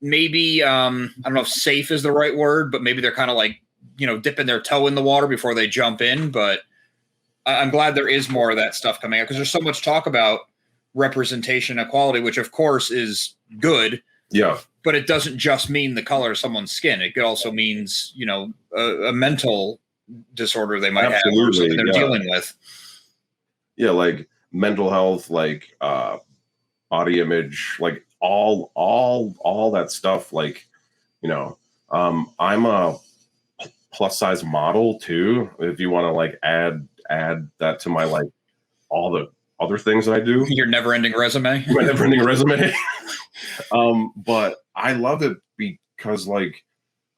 Maybe, I don't know if safe is the right word, but maybe they're kind of like, dipping their toe in the water before they jump in. But I'm glad there is more of that stuff coming out, because there's so much talk about representation and equality, which of course is good. Yeah. But it doesn't just mean the color of someone's skin. It also means, a mental disorder they might have or something they're dealing with. Yeah, like mental health, like body image, like all that stuff. Like, I'm a plus size model too. If you want to like add that to my like all the other things that I do. Your never-ending resume. My never-ending resume. But I love it because like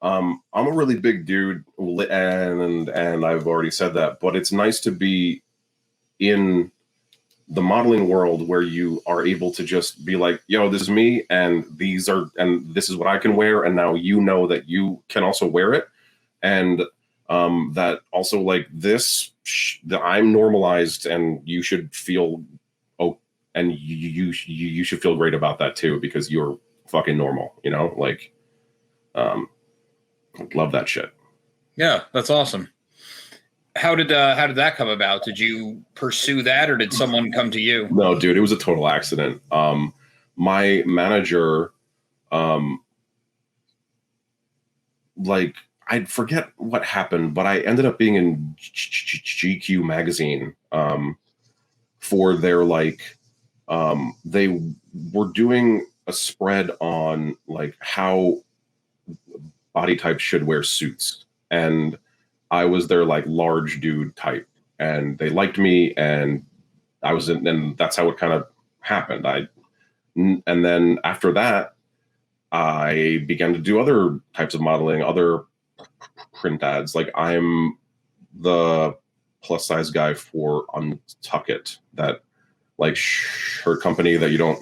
I'm a really big dude, and I've already said that, but it's nice to be in the modeling world where you are able to just be like, yo, this is me, and this is what I can wear, and now that you can also wear it, and that also like this that I'm normalized, and you should feel and you should feel great about that too, because you're fucking normal, like love that shit. Yeah, that's awesome. How did that come about? Did you pursue that, or did someone come to you? No, dude, it was a total accident. My manager, like, I forget what happened, but I ended up being in GQ magazine for their like, they were doing a spread on like how body types should wear suits, and I was their like large dude type, and they liked me, and I was in, and that's how it kind of happened. And then after that, I began to do other types of modeling, other print ads. Like I'm the plus size guy for Untuck It, that like shirt company that you don't.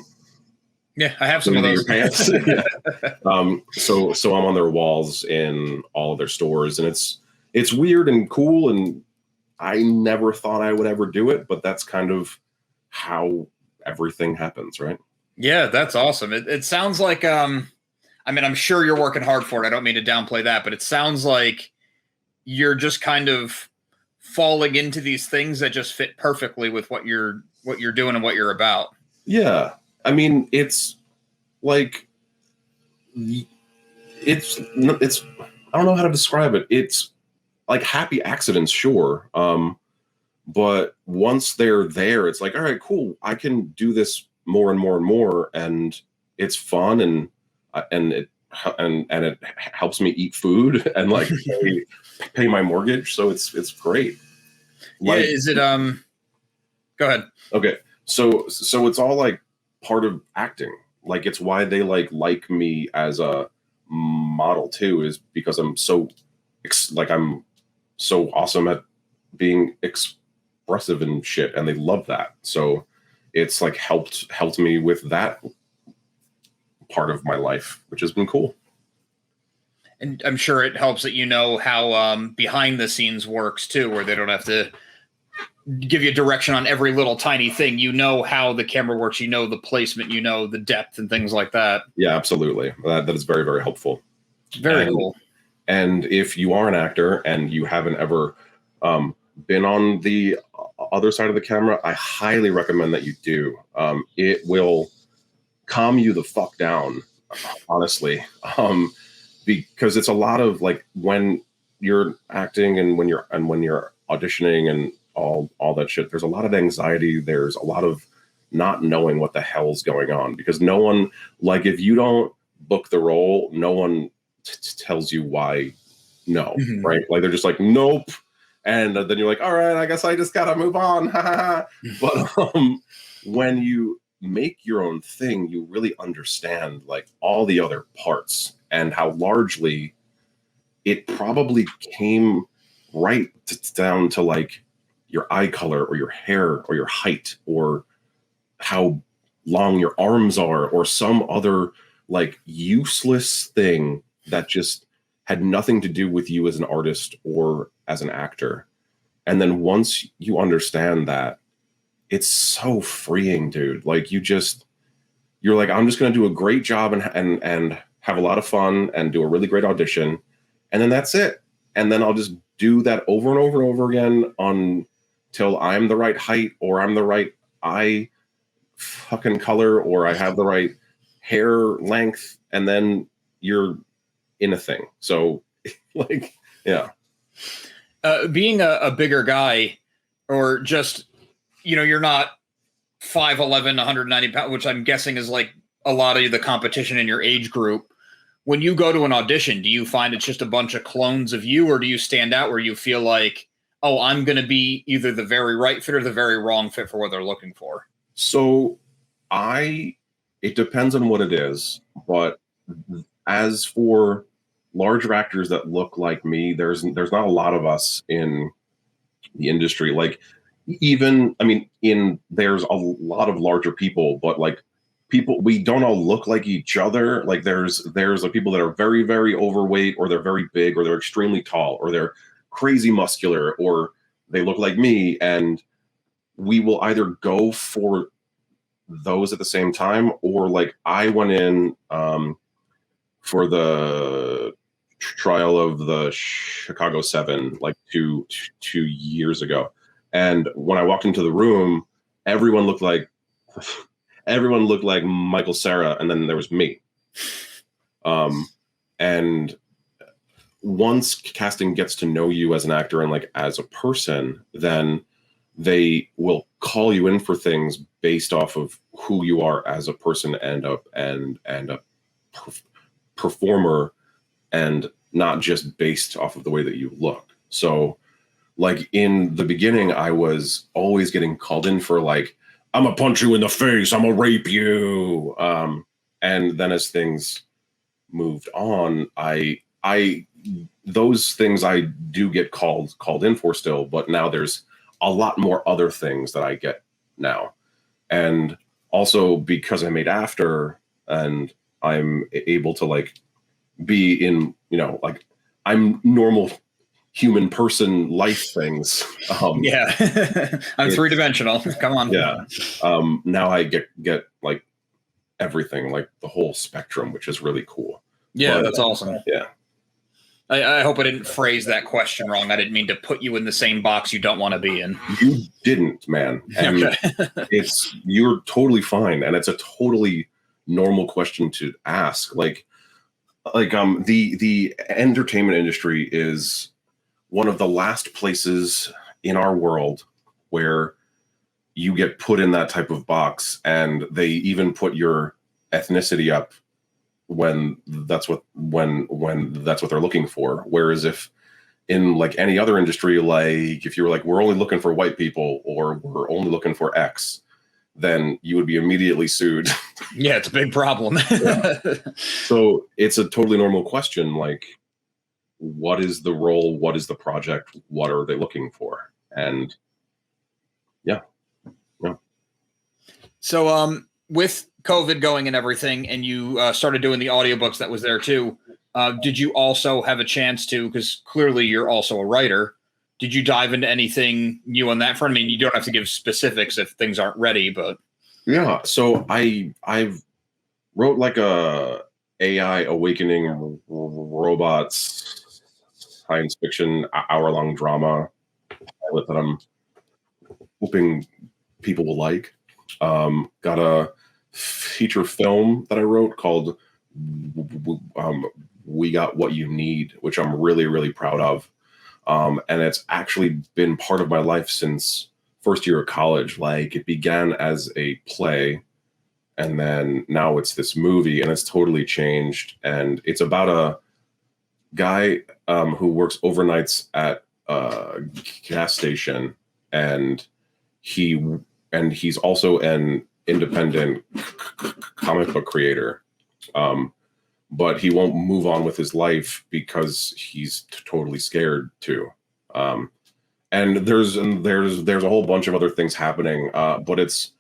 Yeah, I have some of those. Your pants. Yeah. So I'm on their walls in all of their stores, and it's weird and cool, and I never thought I would ever do it, but that's kind of how everything happens, right? Yeah, that's awesome. It sounds like, I mean, I'm sure you're working hard for it. I don't mean to downplay that, but it sounds like you're just kind of falling into these things that just fit perfectly with what you're doing and what you're about. Yeah. I mean, it's like it's I don't know how to describe it. It's like happy accidents, sure. But once they're there, it's like, all right, cool. I can do this more and more and more, and it's fun, and it helps me eat food and like pay my mortgage. So it's great. Yeah, Like, is it go ahead. okay, so it's all like part of acting. Like it's why they like me as a model too, is because I'm so I'm so awesome at being expressive and shit, and they love that. So it's like helped me with that part of my life, which has been cool. And I'm sure it helps that you know how behind the scenes works too, where they don't have to give you direction on every little tiny thing. You know how the camera works, you know the placement, you know the depth and things like that. Yeah, absolutely. That is very, very helpful. Very cool. And if you are an actor and you haven't ever been on the other side of the camera, I highly recommend that you do. It will calm you the fuck down, honestly, because it's a lot of like when you're acting and when you're auditioning and all that shit. There's a lot of anxiety. There's a lot of not knowing what the hell's going on, because no one, like, if you don't book the role, no one tells you why no, right? Like they're just like, nope. And then you're like, all right, I guess I just gotta move on. But when you make your own thing, you really understand like all the other parts and how largely it probably came right down to like your eye color or your hair or your height or how long your arms are or some other like useless thing that just had nothing to do with you as an artist or as an actor. And then once you understand that, it's so freeing, dude. Like you're like, I'm just going to do a great job and have a lot of fun and do a really great audition. And then that's it. And then I'll just do that over and over and over again until I'm the right height or I'm the right eye fucking color or I have the right hair length. And then you're in a thing. So like, yeah. Being a bigger guy or just, you're not 5'11", 190 pounds, which I'm guessing is like a lot of the competition in your age group. When you go to an audition, do you find it's just a bunch of clones of you, or do you stand out where you feel like, oh, I'm going to be either the very right fit or the very wrong fit for what they're looking for? So it depends on what it is. But as for larger actors that look like me, there's not a lot of us in the industry. Like even, I mean, there's a lot of larger people, but like people, we don't all look like each other. Like there's like people that are very, very overweight, or they're very big, or they're extremely tall, or they're crazy muscular, or they look like me. And we will either go for those at the same time, or like I went in for the trial of the Chicago 7 like two years ago. And when I walked into the room, everyone looked like Michael Cera, and then there was me. And once casting gets to know you as an actor and like as a person, then they will call you in for things based off of who you are as a person and a performer, and not just based off of the way that you look. So like in the beginning, I was always getting called in for like, I'm gonna punch you in the face, I'm gonna rape you. And then as things moved on, I those things I do get called in for still, but now there's a lot more other things that I get now. And also because I made After, and I'm able to like be in, like I'm normal human person life things. Yeah. I'm three-dimensional. Come on. Yeah. Now I get like everything, like the whole spectrum, which is really cool. Yeah, But, that's awesome. Yeah. I hope I didn't phrase that question wrong. I didn't mean to put you in the same box you don't want to be in. You didn't, man. And Okay. you're totally fine. And it's a totally normal question to ask. The entertainment industry is one of the last places in our world where you get put in that type of box, and they even put your ethnicity up when that's what they're looking for. Whereas if in like any other industry, like if you were like, we're only looking for white people or we're only looking for X, then you would be immediately sued. Yeah, it's a big problem. Yeah. So it's a totally normal question. Like, what is the role? What is the project? What are they looking for? And yeah. So, with COVID going and everything, and you started doing the audiobooks that was there too, did you also have a chance to, because clearly you're also a writer, did you dive into anything new on that front? I mean, you don't have to give specifics if things aren't ready, but. Yeah. So I've wrote like a AI awakening robots science fiction hour-long drama pilot that I'm hoping people will like. Got a feature film that I wrote called We Got What You Need, which I'm really, really proud of. And it's actually been part of my life since first year of college. Like, it began as a play, and then now it's this movie, and it's totally changed. And it's about a guy who works overnights at a gas station, and he's also an independent comic book creator, but he won't move on with his life because he's totally scared to. And there's a whole bunch of other things happening, but it's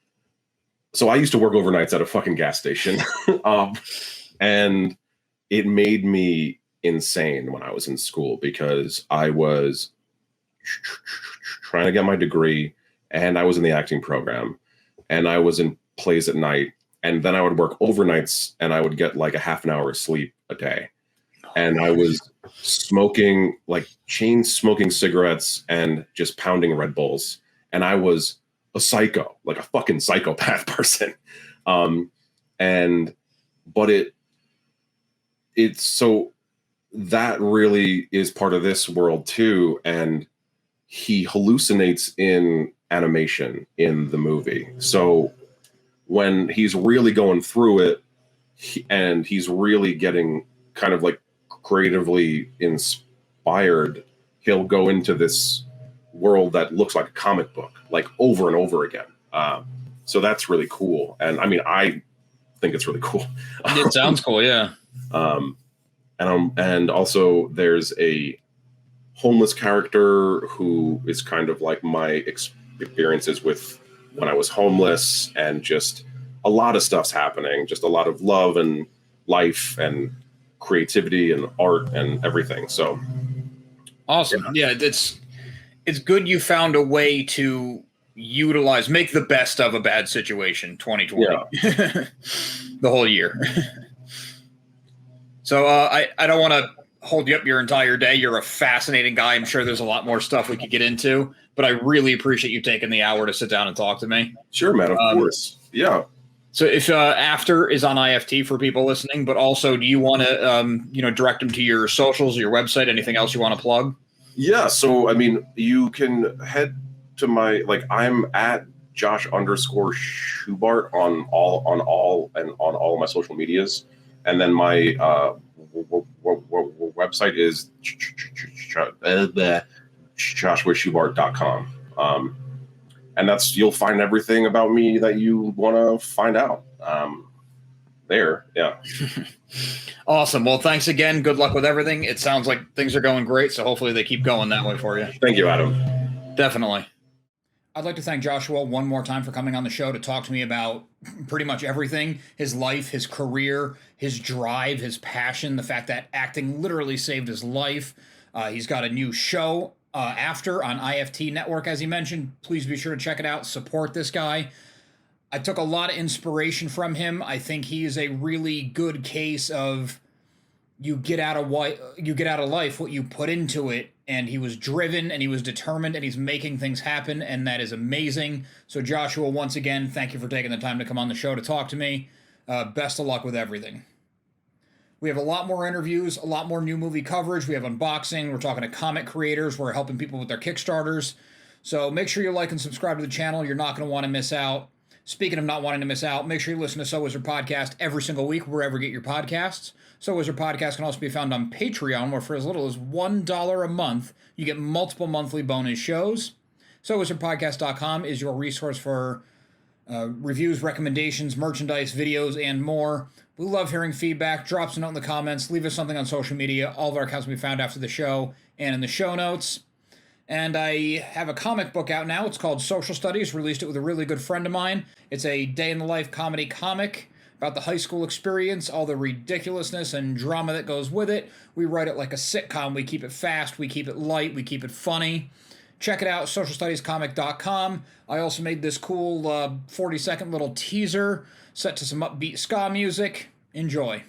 so I used to work overnights at a fucking gas station, and it made me insane when I was in school because I was trying to get my degree, and I was in the acting program, and I was in plays at night, and then I would work overnights, and I would get like a half an hour of sleep a day, and I was smoking, like chain smoking cigarettes and just pounding Red Bulls, and I was a psycho, like a fucking psychopath person. And but it's so that really is part of this world too, and he hallucinates in animation in the movie. So when he's really going through it, and he's really getting kind of like creatively inspired, he'll go into this world that looks like a comic book, like over and over again. So that's really cool. And I mean, I think it's really cool. It sounds cool, yeah. And also there's a homeless character who is kind of like my experiences with when I was homeless, and just a lot of stuff's happening, just a lot of love and life and creativity and art and everything. So awesome. Yeah, it's good you found a way to make the best of a bad situation 2020. Yeah. The whole year. So I don't want to hold you up your entire day. You're a fascinating guy. I'm sure there's a lot more stuff we could get into, but I really appreciate you taking the hour to sit down and talk to me. Sure, man. Of course. Yeah. So if After is on IFT for people listening, but also do you want to direct them to your socials or your website, anything else you want to plug? Yeah. So, I mean, you can head to my, like, I'm at Josh_Schubart on all my social medias. And then my website is joshuaschubart.com. And you'll find everything about me that you want to find out there. Yeah. Awesome. Well, thanks again. Good luck with everything. It sounds like things are going great, so hopefully they keep going that way for you. Thank you, Adam. Definitely. I'd like to thank Joshua one more time for coming on the show to talk to me about pretty much everything, his life, his career, his drive, his passion, the fact that acting literally saved his life. He's got a new show After on IFT Network, as he mentioned. Please be sure to check it out. Support this guy. I took a lot of inspiration from him. I think he is a really good case of you get out of life what you put into it, and he was driven and he was determined and he's making things happen, and that is amazing. So Joshua, once again, thank you for taking the time to come on the show to talk to me. Best of luck with everything. We have a lot more interviews, a lot more new movie coverage. We have unboxing. We're talking to comic creators. We're helping people with their Kickstarters. So make sure you like and subscribe to the channel. You're not going to want to miss out. Speaking of not wanting to miss out, make sure you listen to So Wizard Podcast every single week, wherever you get your podcasts. So Wizard Podcast can also be found on Patreon, where for as little as $1 a month, you get multiple monthly bonus shows. SoWizardPodcast.com is your resource for reviews, recommendations, merchandise, videos, and more. We love hearing feedback. Drop us a note in the comments. Leave us something on social media. All of our accounts will be found after the show and in the show notes. And I have a comic book out now. It's called Social Studies. Released it with a really good friend of mine. It's a day-in-the-life comedy comic about the high school experience, all the ridiculousness and drama that goes with it. We write it like a sitcom. We keep it fast. We keep it light. We keep it funny. Check it out, socialstudiescomic.com. I also made this cool 40-second little teaser set to some upbeat ska music. Enjoy.